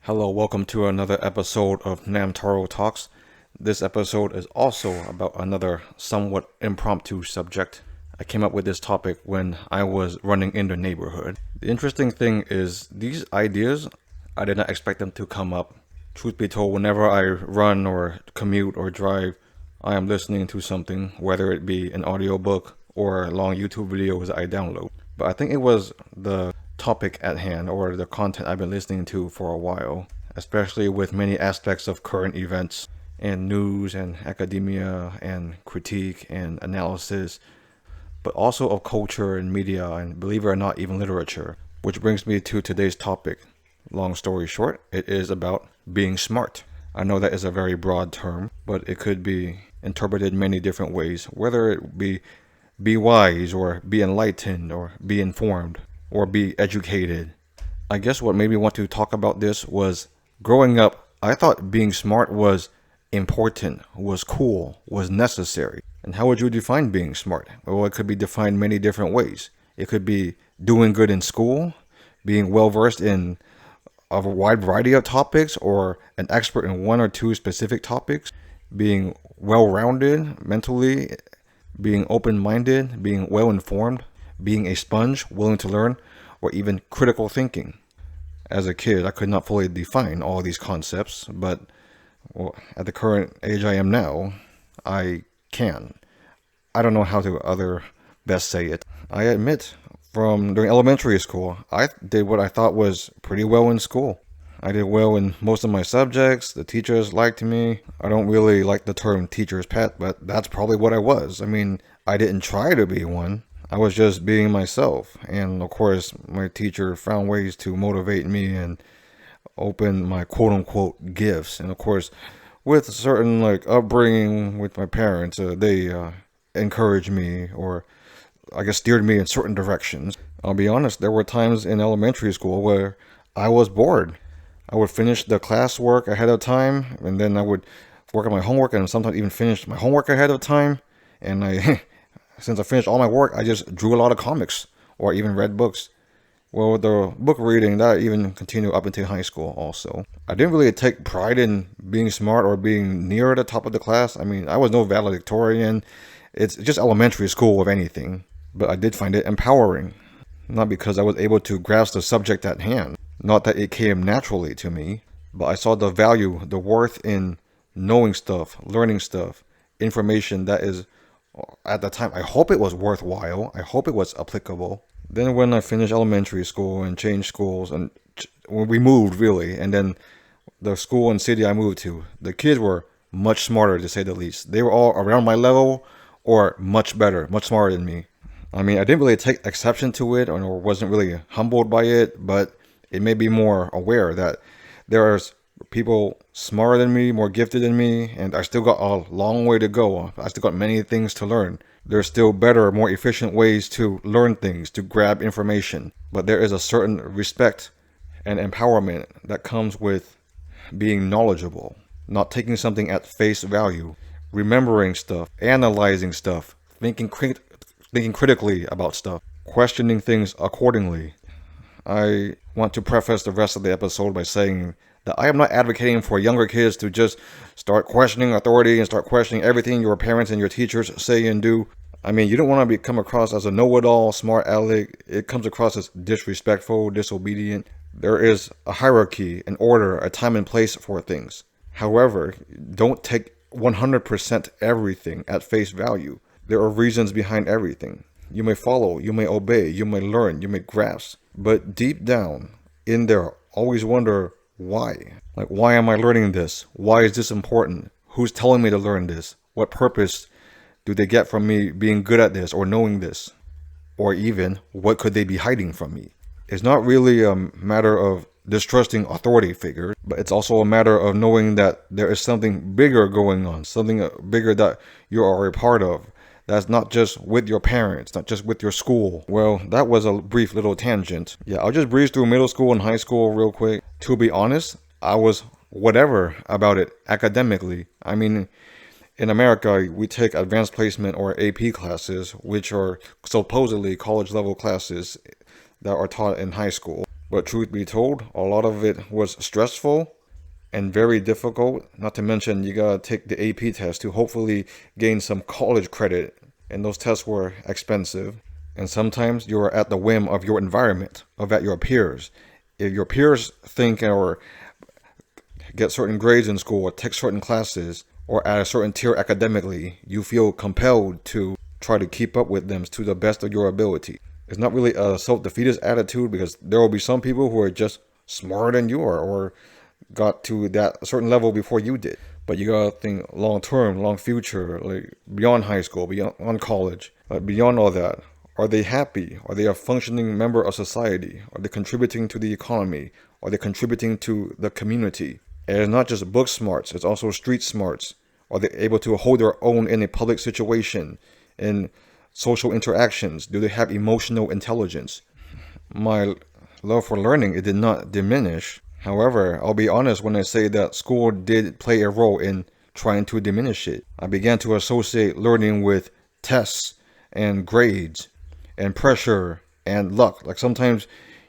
Hello, welcome to another episode of Namtaro Talks. This episode is also about another somewhat impromptu subject. I came up with this topic when I was running in the neighborhood. The interesting thing is, these ideas, I did not expect them to come up. Truth be told, whenever I run or commute or drive, I am listening to something, whether it be an audiobook or long YouTube videos I download. But I think it was the topic at hand or the content I've been listening to for a while, especially with many aspects of current events and news and academia and critique and analysis, but also of culture and media and, believe it or not, even literature. Which brings me to today's topic. Long story short, it is about being smart. I know that is a very broad term, but it could be interpreted many different ways, whether it be wise or be enlightened or be informed or be educated. I guess what made me want to talk about this was growing up, I thought being smart was important, was cool, was necessary. And how would you define being smart? Well, it could be defined many different ways. It could be doing good in school, being well versed in a wide variety of topics, or an expert in one or two specific topics, being well rounded mentally, being open minded, being well informed, being a sponge, willing to learn, or even critical thinking. As a kid, I could not fully define all these concepts, but at the current age I am now, I can. I don't know how to other best say it. I admit, from during elementary school, I did what I thought was pretty well in school. I did well in most of my subjects. The teachers liked me. I don't really like the term teacher's pet, but that's probably what I was. I mean, I didn't try to be one. I was just being myself. And of course, my teacher found ways to motivate me and open my quote unquote gifts. And of course, with a certain upbringing with my parents, they encouraged me, or I guess steered me in certain directions. I'll be honest, there were times in elementary school where I was bored. I would finish the classwork ahead of time, and then I would work on my homework, and sometimes even finish my homework ahead of time. And since I finished all my work, I just drew a lot of comics or even read books. Well, the book reading, that even continued up into high school also. I didn't really take pride in being smart or being near the top of the class. I mean, I was no valedictorian. It's just elementary school, if anything. But I did find it empowering. Not because I was able to grasp the subject at hand. Not that it came naturally to me. But I saw the value, the worth in knowing stuff, learning stuff, information that is, at the time, I hope it was worthwhile. I hope it was applicable. Then when I finished elementary school and changed schools, and when we moved really, and then the school and city I moved to, the kids were much smarter, to say the least. They were all around my level or much better, much smarter than me. I mean, I didn't really take exception to it or wasn't really humbled by it, but it made me more aware that there's people smarter than me, more gifted than me, and I still got a long way to go. I still got many things to learn. There's still better, more efficient ways to learn things, to grab information. But there is a certain respect and empowerment that comes with being knowledgeable, not taking something at face value, remembering stuff, analyzing stuff, thinking critically about stuff, questioning things accordingly. I want to preface the rest of the episode by saying that I am not advocating for younger kids to just start questioning authority and start questioning everything your parents and your teachers say and do. I mean, you don't want to come across as a know-it-all, smart aleck. It comes across as disrespectful, disobedient. There is a hierarchy, an order, a time and place for things. However, don't take 100% everything at face value. There are reasons behind everything. You may follow, you may obey, you may learn, you may grasp. But deep down in there, always wonder why. Like, why am I learning this? Why is this important? Who's telling me to learn this? What purpose do they get from me being good at this or knowing this? Or even, what could they be hiding from me? It's not really a matter of distrusting authority figures, but it's also a matter of knowing that there is something bigger going on, something bigger that you are a part of. That's not just with your parents, not just with your school. Well, that was a brief little tangent. Yeah, I'll just breeze through middle school and high school real quick. To be honest, I was whatever about it academically. I mean, in America, we take advanced placement or AP classes, which are supposedly college level classes that are taught in high school. But truth be told, a lot of it was stressful and very difficult. Not to mention, you gotta take the AP test to hopefully gain some college credit, and those tests were expensive. And sometimes you're at the whim of your environment, of at your peers. If your peers think or get certain grades in school or take certain classes or at a certain tier academically, you feel compelled to try to keep up with them to the best of your ability. It's not really a self-defeatist attitude, because there will be some people who are just smarter than you are or got to that certain level before you did. But you gotta think long term, long future, like beyond high school, beyond college, beyond all that. Are they happy? Are they a functioning member of society? Are they contributing to the economy? Are they contributing to the community? And it's not just book smarts, it's also street smarts. Are they able to hold their own in a public situation, in social interactions? Do they have emotional intelligence? My love for learning, it did not diminish. However, I'll be honest when I say that school did play a role in trying to diminish it. I began to associate learning with tests and grades and pressure and luck. Like sometimes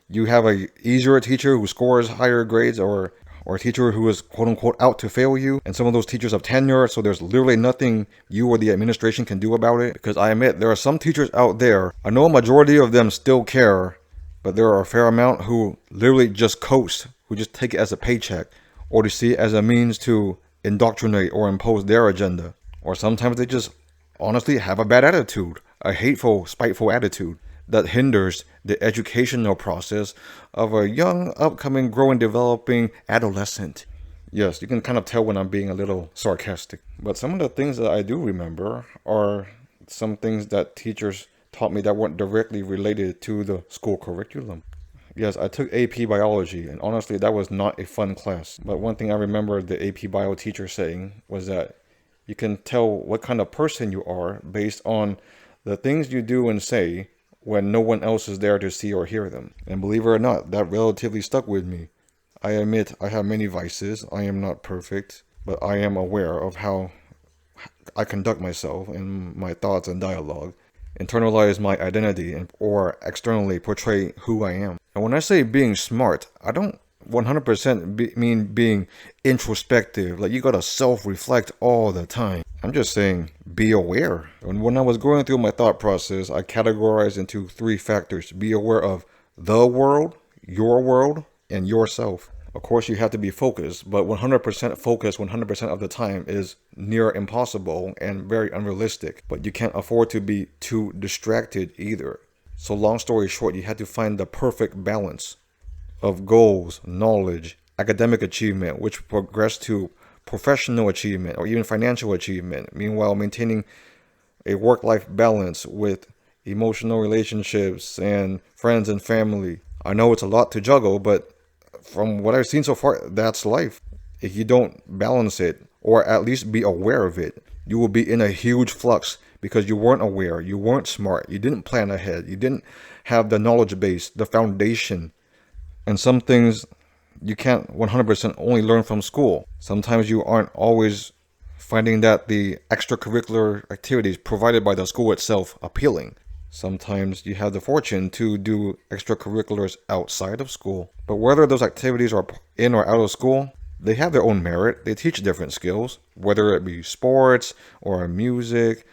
you have a easier teacher who scores higher grades, or a teacher who is quote unquote out to fail you, and some of those teachers have tenure, so there's literally nothing you or the administration can do about it. Because I admit, there are some teachers out there, I know a majority of them still care, but there are a fair amount who literally just coast, who just take it as a paycheck, or to see it as a means to indoctrinate or impose their agenda. Or sometimes they just honestly have a bad attitude, a hateful, spiteful attitude that hinders the educational process of a young, upcoming, growing, developing adolescent. Yes, you can kind of tell when I'm being a little sarcastic. But some of the things that I do remember are some things that teachers taught me that weren't directly related to the school curriculum. Yes, I took AP biology, and honestly, that was not a fun class. But one thing I remember the AP bio teacher saying was that you can tell what kind of person you are based on the things you do and say when no one else is there to see or hear them. And believe it or not, that relatively stuck with me. I admit I have many vices. I am not perfect, but I am aware of how I conduct myself and my thoughts and dialogue, internalize my identity, or externally portray who I am. And when I say being smart, I don't 100% mean being introspective, like you gotta self-reflect all the time. I'm just saying be aware. And when I was going through my thought process, I categorized into 3 factors. Be aware of the world, and yourself. Of course, you have to be focused, but 100% focus 100% of the time is near impossible and very unrealistic. But you can't afford to be too distracted either. So long story short, you have to find the perfect balance of goals, knowledge, academic achievement, which progress to professional achievement or even financial achievement. Meanwhile, maintaining a work-life balance with emotional relationships and friends and family. I know it's a lot to juggle, but from what I've seen so far, that's life. If you don't balance it, or at least be aware of it, you will be in a huge flux because you weren't aware, you weren't smart, you didn't plan ahead, you didn't have the knowledge base, the foundation. And some things you can't 100% only learn from school. Sometimes you aren't always finding that the extracurricular activities provided by the school itself appealing. Sometimes you have the fortune to do extracurriculars outside of school. But whether those activities are in or out of school, they have their own merit. They teach different skills, whether it be sports or music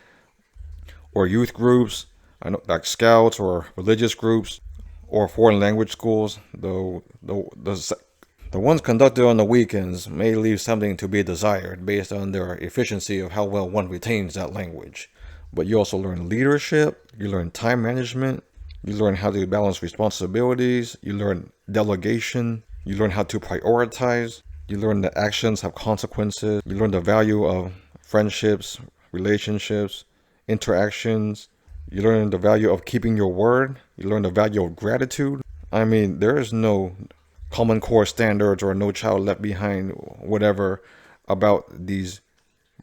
or youth groups, I know, like scouts or religious groups or foreign language schools. Though the ones conducted on the weekends may leave something to be desired based on their efficiency of how well one retains that language. But you also learn leadership, you learn time management, you learn how to balance responsibilities, you learn delegation, you learn how to prioritize, you learn that actions have consequences, you learn the value of friendships, relationships, interactions, you learn the value of keeping your word, you learn the value of gratitude. I mean, there is no Common Core standards or No Child Left Behind, whatever, about these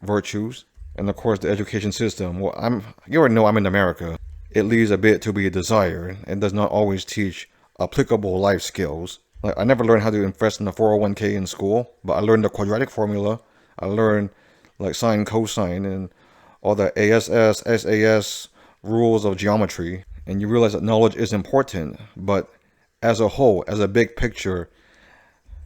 virtues. And of course, the education system. Well, you already know I'm in America. It leaves a bit to be desired and does not always teach applicable life skills. Like, I never learned how to invest in a 401k in school, but I learned the quadratic formula. I learned like sine, cosine, and all the ASS, SAS rules of geometry. And you realize that knowledge is important, but as a whole, as a big picture,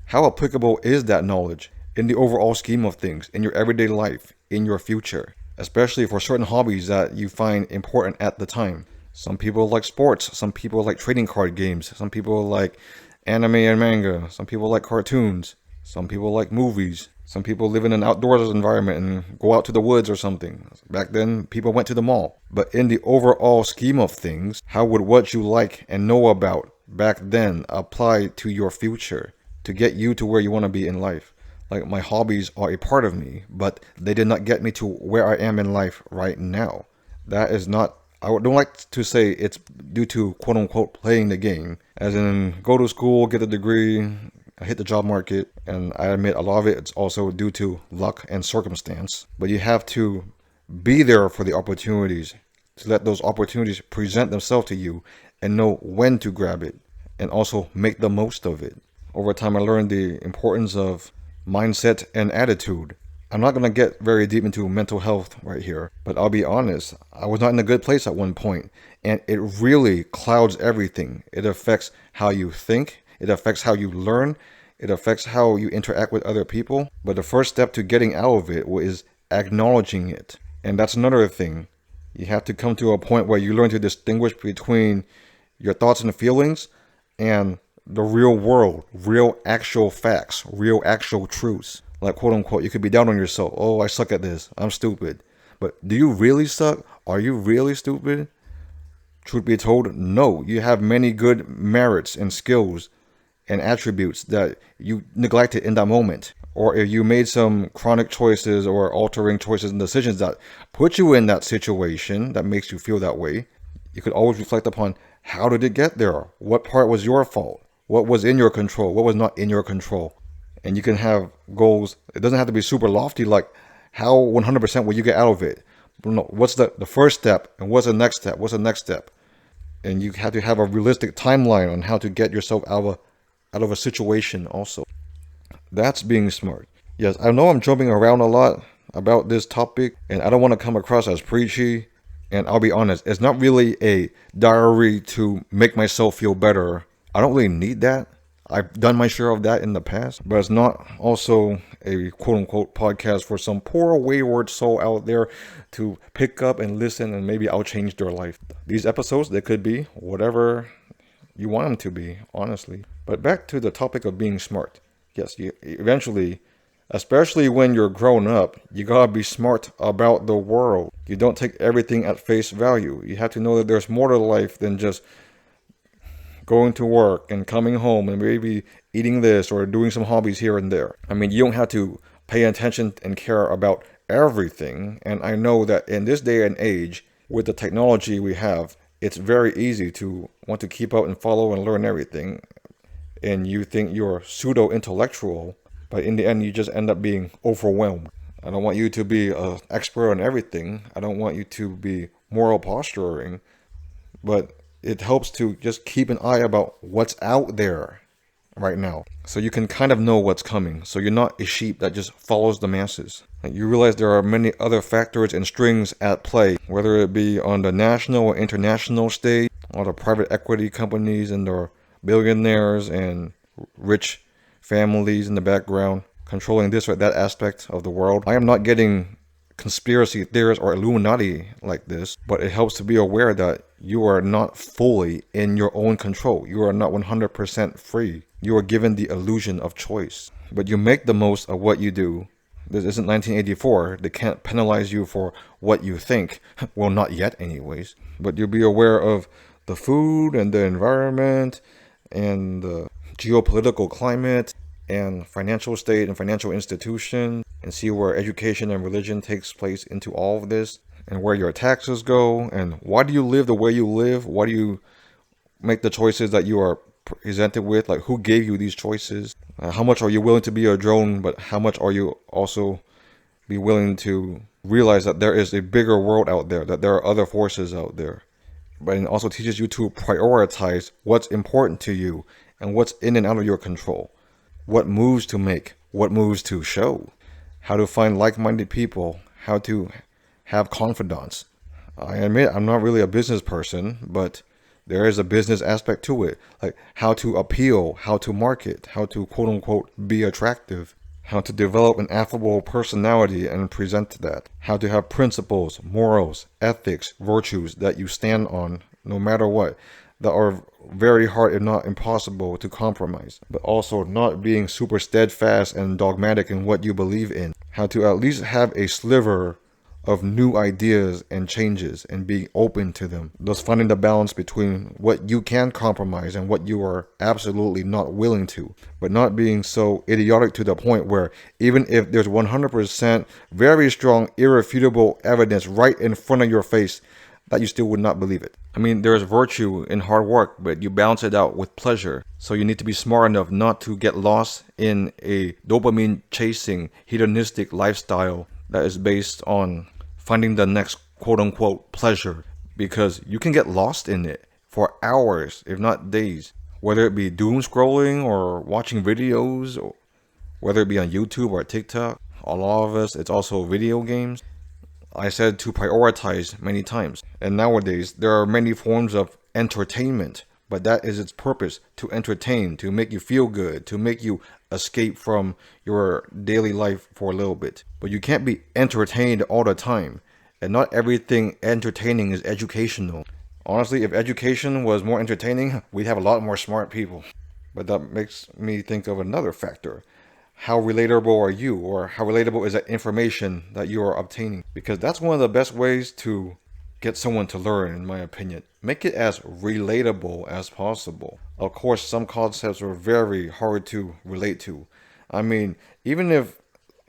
how applicable is that knowledge in the overall scheme of things, in your everyday life, in your future, especially for certain hobbies that you find important at the time? Some people like sports, some people like trading card games, some people like anime and manga, some people like cartoons, some people like movies, some people live in an outdoors environment and go out to the woods or something. Back then, people went to the mall. But in the overall scheme of things, how would what you like and know about back then apply to your future to get you to where you want to be in life? Like, my hobbies are a part of me, but they did not get me to where I am in life right now. That is not, I don't like to say it's due to quote unquote playing the game, as in go to school, get a degree, hit the job market. And I admit a lot of it is also due to luck and circumstance. But you have to be there for the opportunities, to let those opportunities present themselves to you and know when to grab it and also make the most of it. Over time, I learned the importance of mindset and attitude. I'm not going to get very deep into mental health right here, but I'll be honest, I was not in a good place at one point, and it really clouds everything. It affects how you think, it affects how you learn, it affects how you interact with other people. But the first step to getting out of it is acknowledging it. And that's another thing. You have to come to a point where you learn to distinguish between your thoughts and feelings and the real world, real actual facts, real actual truths. Like, quote unquote, you could be down on yourself. Oh, I suck at this. I'm stupid. But do you really suck? Are you really stupid? Truth be told, no. You have many good merits and skills and attributes that you neglected in that moment. Or if you made some chronic choices or altering choices and decisions that put you in that situation that makes you feel that way, you could always reflect upon, how did it get there? What part was your fault? What was in your control? What was not in your control? And you can have goals. It doesn't have to be super lofty, like how 100% will you get out of it? No, what's the first step, and what's the next step? What's the next step? And you have to have a realistic timeline on how to get yourself out of a situation also. That's being smart. Yes, I know I'm jumping around a lot about this topic, and I don't want to come across as preachy. And I'll be honest, it's not really a diary to make myself feel better. I don't really need that. I've done my share of that in the past, but it's not also a quote unquote podcast for some poor wayward soul out there to pick up and listen, and maybe I'll change their life. These episodes, they could be whatever you want them to be, honestly. But back to the topic of being smart. Yes, you eventually, especially when you're grown up, you gotta be smart about the world. You don't take everything at face value. You have to know that there's more to life than just going to work and coming home and maybe eating this or doing some hobbies here and there. I mean, you don't have to pay attention and care about everything. And I know that in this day and age, with the technology we have, it's very easy to want to keep up and follow and learn everything. And you think you're pseudo-intellectual, but in the end, you just end up being overwhelmed. I don't want you to be an expert on everything. I don't want you to be moral posturing, but it helps to just keep an eye about what's out there right now, so you can kind of know what's coming, so you're not a sheep that just follows the masses. You realize there are many other factors and strings at play, whether it be on the national or international stage, or the private equity companies and their billionaires and rich families in the background controlling this or that aspect of the world. I am not getting conspiracy theorists or Illuminati like this, but it helps to be aware that you are not fully in your own control. You are not 100% free. You are given the illusion of choice, but you make the most of what you do. This isn't 1984. They can't penalize you for what you think. Well, not yet anyways. But you'll be aware of the food and the environment and the geopolitical climate and financial state and financial institution, and see where education and religion takes place into all of this, and where your taxes go, and why do you live the way you live? Why do you make the choices that you are presented with? Like, who gave you these choices? How much are you willing to be a drone, but how much are you also be willing to realize that there is a bigger world out there, that there are other forces out there? But it also teaches you to prioritize what's important to you and what's in and out of your control. What moves to make, what moves to show, how to find like-minded people, how to have confidants. I admit I'm not really a business person, but There is a business aspect to it, like how to appeal, how to market, how to quote unquote be attractive, how to develop an affable personality and present that, how to have principles, morals, ethics, virtues that you stand on no matter what, that are very hard, if not impossible, to compromise, but also not being super steadfast and dogmatic in what you believe in, how to at least have a sliver of new ideas and changes and being open to them. Thus finding the balance between what you can compromise and what you are absolutely not willing to, but not being so idiotic to the point where even if there's 100% very strong, irrefutable evidence right in front of your face, that you still would not believe it. I mean, there's virtue in hard work, but you balance it out with pleasure. So you need to be smart enough not to get lost in a dopamine chasing, hedonistic lifestyle that is based on finding the next quote unquote pleasure, because you can get lost in it for hours, if not days, whether it be doom scrolling or watching videos, or whether it be on YouTube or TikTok. A lot of us, it's also video games. I said to prioritize many times. And nowadays, there are many forms of entertainment, but that is its purpose, to entertain, to make you feel good, to make you escape from your daily life for a little bit. But you can't be entertained all the time. And not everything entertaining is educational. Honestly, if education was more entertaining, we'd have a lot more smart people. But that makes me think of another factor. How relatable are you, or how relatable is that information that you are obtaining? Because that's one of the best ways to get someone to learn, in my opinion. Make it as relatable as possible. Of course, some concepts are very hard to relate to. I mean, even if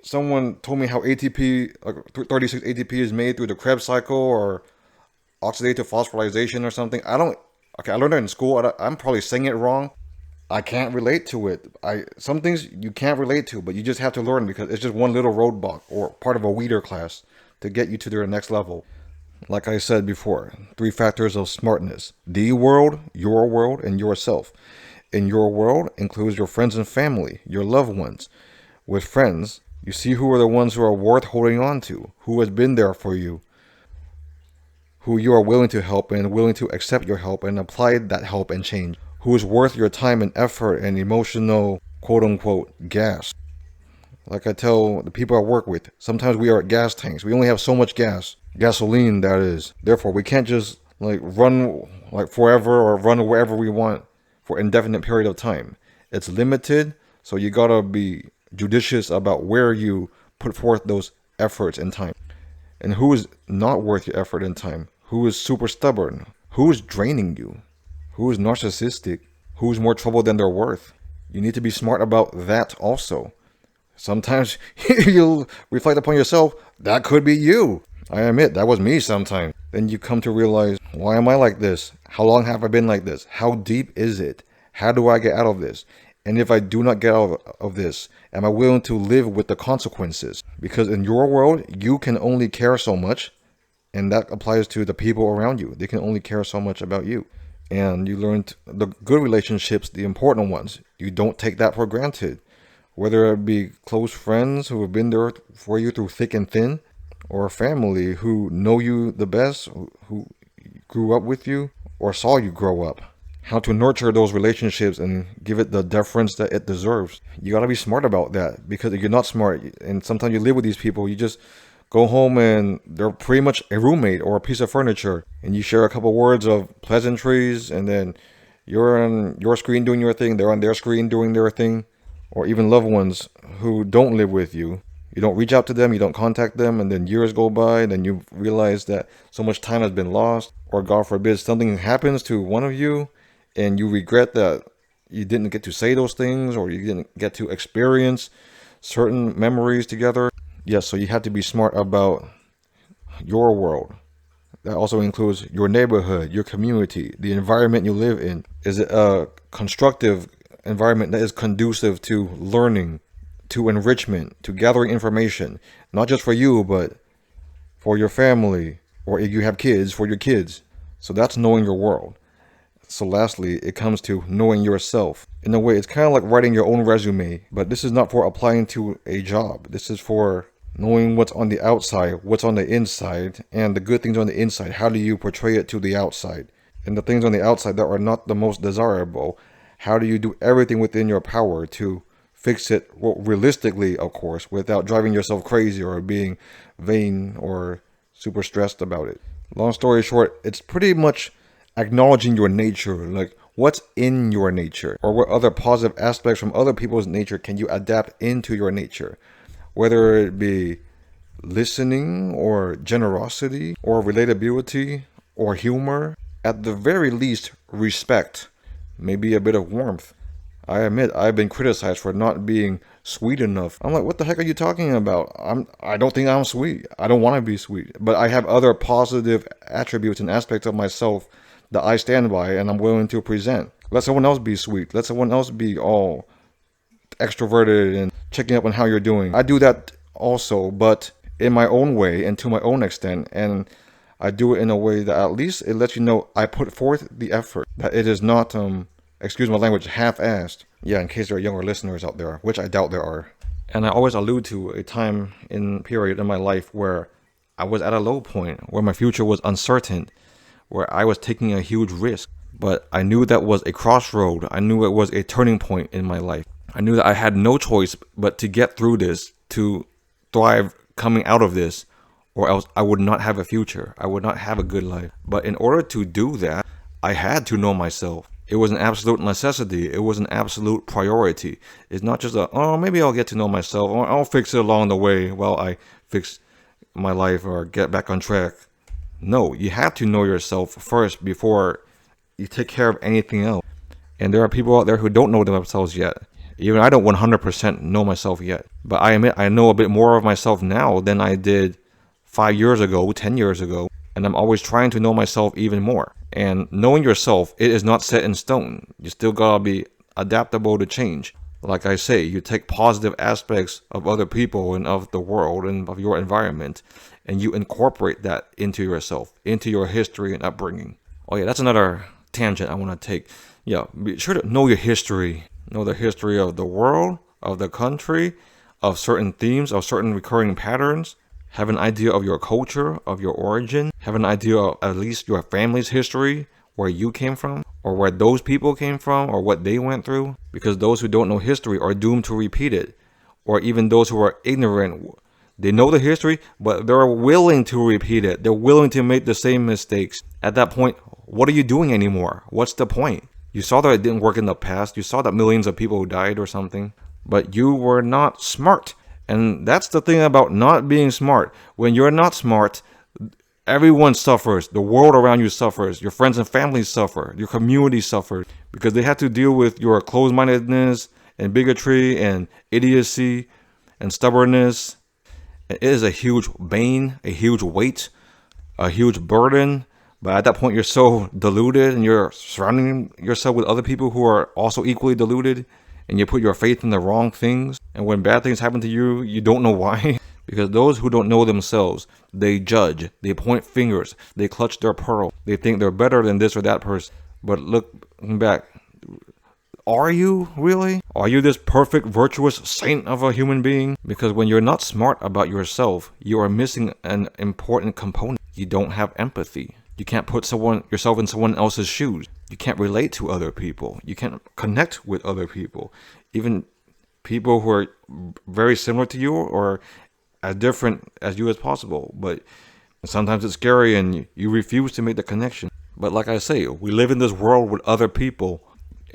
someone told me how ATP, like 36 ATP is made through the Krebs cycle or oxidative phosphorylation or something, I learned that in school. I'm probably saying it wrong. I can't relate to it. Some things you can't relate to, but you just have to learn because it's just one little roadblock or part of a weeder class to get you to their next level. Like I said before, 3 factors of smartness: the world, and yourself. In your world includes your friends and family, your loved ones. With friends, you see who are the ones who are worth holding on to, who has been there for you, who you are willing to help and willing to accept your help and apply that help and change, who is worth your time and effort and emotional quote-unquote gas. Like I tell the people I work with, sometimes we are at gas tanks. We only have so much gasoline that is. Therefore, we can't just run forever or run wherever we want for an indefinite period of time. It's limited, so you gotta be judicious about where you put forth those efforts and time. And who is not worth your effort and time? Who is super stubborn? Who is draining you? Who is narcissistic? Who is more trouble than they're worth? You need to be smart about that also. Sometimes you'll reflect upon yourself. That could be you. I admit, that was me sometimes. Then you come to realize, why am I like this? How long have I been like this? How deep is it? How do I get out of this? And if I do not get out of this, am I willing to live with the consequences? Because in your world, you can only care so much. And that applies to the people around you. They can only care so much about you. And you learned the good relationships, the important ones. You don't take that for granted. Whether it be close friends who have been there for you through thick and thin, or family who know you the best, who grew up with you, or saw you grow up. How to nurture those relationships and give it the deference that it deserves. You gotta be smart about that, because if you're not smart, and sometimes you live with these people, you just go home and they're pretty much a roommate or a piece of furniture, and you share a couple words of pleasantries, and then you're on your screen doing your thing, they're on their screen doing their thing. Or even loved ones who don't live with you. You don't reach out to them, you don't contact them, and then years go by, and then you realize that so much time has been lost, or God forbid something happens to one of you, and you regret that you didn't get to say those things, or you didn't get to experience certain memories together. Yes, so you have to be smart about your world. That also includes your neighborhood, your community, the environment you live in. Is it a constructive environment that is conducive to learning, to enrichment, to gathering information, not just for you, but for your family, or if you have kids, for your kids. So that's knowing your world. So lastly, it comes to knowing yourself. In a way, it's kind of like writing your own resume, but this is not for applying to a job. This is for knowing what's on the outside, what's on the inside, and the good things on the inside. How do you portray it to the outside? and the things on the outside that are not the most desirable, how do you do everything within your power to fix it, well, realistically, of course, without driving yourself crazy or being vain or super stressed about it? Long story short, it's pretty much acknowledging your nature, like what's in your nature, or what other positive aspects from other people's nature can you adapt into your nature, whether it be listening or generosity or relatability or humor, at the very least respect, maybe a bit of warmth. I admit I've been criticized for not being sweet enough. I'm like, what the heck are you talking about? I don't think I'm sweet. I don't want to be sweet. But I have other positive attributes and aspects of myself that I stand by and I'm willing to present. Let someone else be sweet. Let someone else be all extroverted and checking up on how you're doing. I do that also, but in my own way and to my own extent. And I do it in a way that at least it lets you know I put forth the effort, that it is not excuse my language, half-assed. Yeah, in case there are younger listeners out there, which I doubt there are. And I always allude to a time in period in my life where I was at a low point, where my future was uncertain, where I was taking a huge risk. But I knew that was a crossroad. I knew it was a turning point in my life. I knew that I had no choice but to get through this, to thrive coming out of this, or else I would not have a future. I would not have a good life. But in order to do that, I had to know myself. It was an absolute necessity. It was an absolute priority. It's not just oh, maybe I'll get to know myself, or I'll fix it along the way while I fix my life or get back on track. No, you have to know yourself first before you take care of anything else. And there are people out there who don't know themselves yet. Even I don't 100% know myself yet. But I admit I know a bit more of myself now than I did 5 years ago, 10 years ago. And I'm always trying to know myself even more. And knowing yourself, it is not set in stone. You still gotta be adaptable to change. Like I say, you take positive aspects of other people and of the world and of your environment, and you incorporate that into yourself, into your history and upbringing. Oh yeah, that's another tangent I want to take. Yeah, be sure to know your history. Know the history of the world, of the country, of certain themes, of certain recurring patterns. Have an idea of your culture, of your origin. Have an idea of at least your family's history, where you came from, or where those people came from, or what they went through. Because those who don't know history are doomed to repeat it. Or even those who are ignorant, they know the history, but they're willing to repeat it. They're willing to make the same mistakes. At that point, what are you doing anymore? What's the point? You saw that it didn't work in the past. You saw that millions of people died or something, but you were not smart. And that's the thing about not being smart. When you're not smart, everyone suffers. The world around you suffers. Your friends and family suffer. Your community suffers because they have to deal with your closed-mindedness and bigotry and idiocy and stubbornness. It is a huge bane, a huge weight, a huge burden. But at that point, you're so deluded and you're surrounding yourself with other people who are also equally deluded, and you put your faith in the wrong things. And when bad things happen to you, you don't know why. Because those who don't know themselves, they judge, they point fingers, they clutch their pearl. They think they're better than this or that person. But looking back, are you really? Are you this perfect, virtuous saint of a human being? Because when you're not smart about yourself, you are missing an important component. You don't have empathy. You can't put yourself in someone else's shoes. You can't relate to other people. You can't connect with other people. Even people who are very similar to you or as different as you as possible. But sometimes it's scary and you refuse to make the connection. But like I say, we live in this world with other people.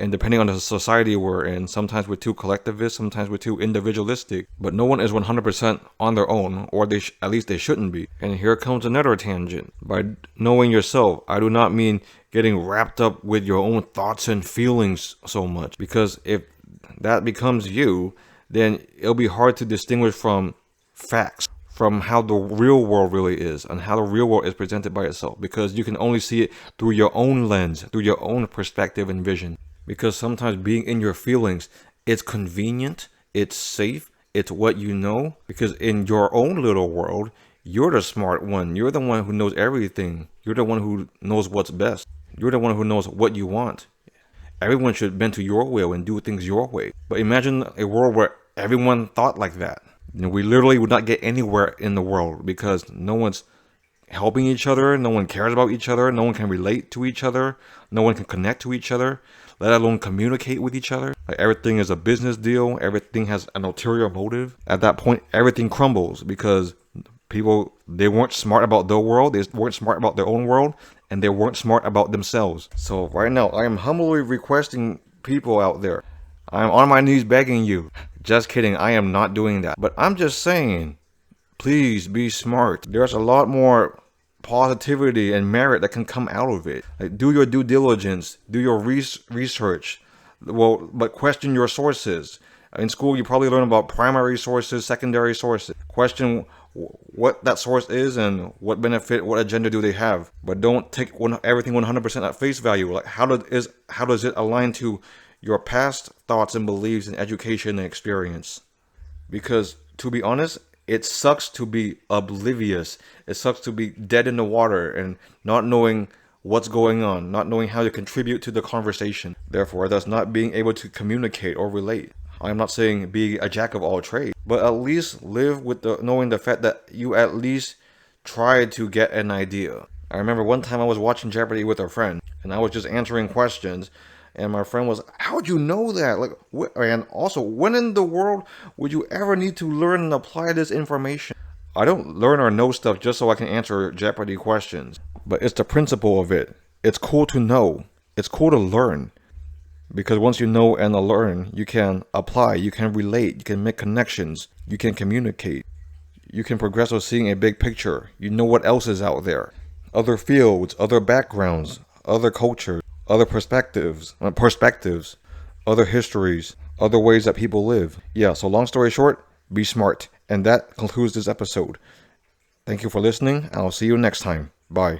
And depending on the society we're in, sometimes we're too collectivist, sometimes we're too individualistic. But no one is 100% on their own, or at least they shouldn't be. And here comes another tangent. By knowing yourself, I do not mean getting wrapped up with your own thoughts and feelings so much. Because if that becomes you, then it'll be hard to distinguish from facts, from how the real world really is, and how the real world is presented by itself. Because you can only see it through your own lens, through your own perspective and vision. Because sometimes being in your feelings, it's convenient, it's safe, it's what you know. Because in your own little world, you're the smart one. You're the one who knows everything. You're the one who knows what's best. You're the one who knows what you want. Everyone should bend to your will and do things your way. But imagine a world where everyone thought like that. We literally would not get anywhere in the world because no one's helping each other. No one cares about each other. No one can relate to each other. No one can connect to each other, let alone communicate with each other. Like everything is a business deal. Everything has an ulterior motive. At that point, everything crumbles because people, they weren't smart about their world. They weren't smart about their own world, and they weren't smart about themselves. So right now, I am humbly requesting people out there. I'm on my knees begging you. Just kidding. I am not doing that. But I'm just saying, please be smart. There's a lot more positivity and merit that can come out of it. Like, do your due diligence, do your research. Well, but question your sources. In school, you probably learn about primary sources, secondary sources. Question what that source is and what benefit, what agenda do they have. But don't take everything 100% at face value. Like how does it align to your past thoughts and beliefs and education and experience? Because to be honest, it sucks to be oblivious. It sucks to be dead in the water and not knowing what's going on, not knowing how to contribute to the conversation. Therefore, thus not being able to communicate or relate. I'm not saying be a jack of all trades, but at least live with knowing the fact that you at least tried to get an idea. I remember one time I was watching Jeopardy with a friend, and I was just answering questions, and my friend was, "How'd you know that? Like, and also, when in the world would you ever need to learn and apply this information?" I don't learn or know stuff just so I can answer Jeopardy questions, but it's the principle of it. It's cool to know. It's cool to learn. Because once you know and learn, you can apply, you can relate, you can make connections, you can communicate. You can progress with seeing a big picture. You know what else is out there. Other fields, other backgrounds, other cultures, other perspectives, other histories, other ways that people live. Yeah, so long story short, be smart. And that concludes this episode. Thank you for listening. I'll see you next time. Bye.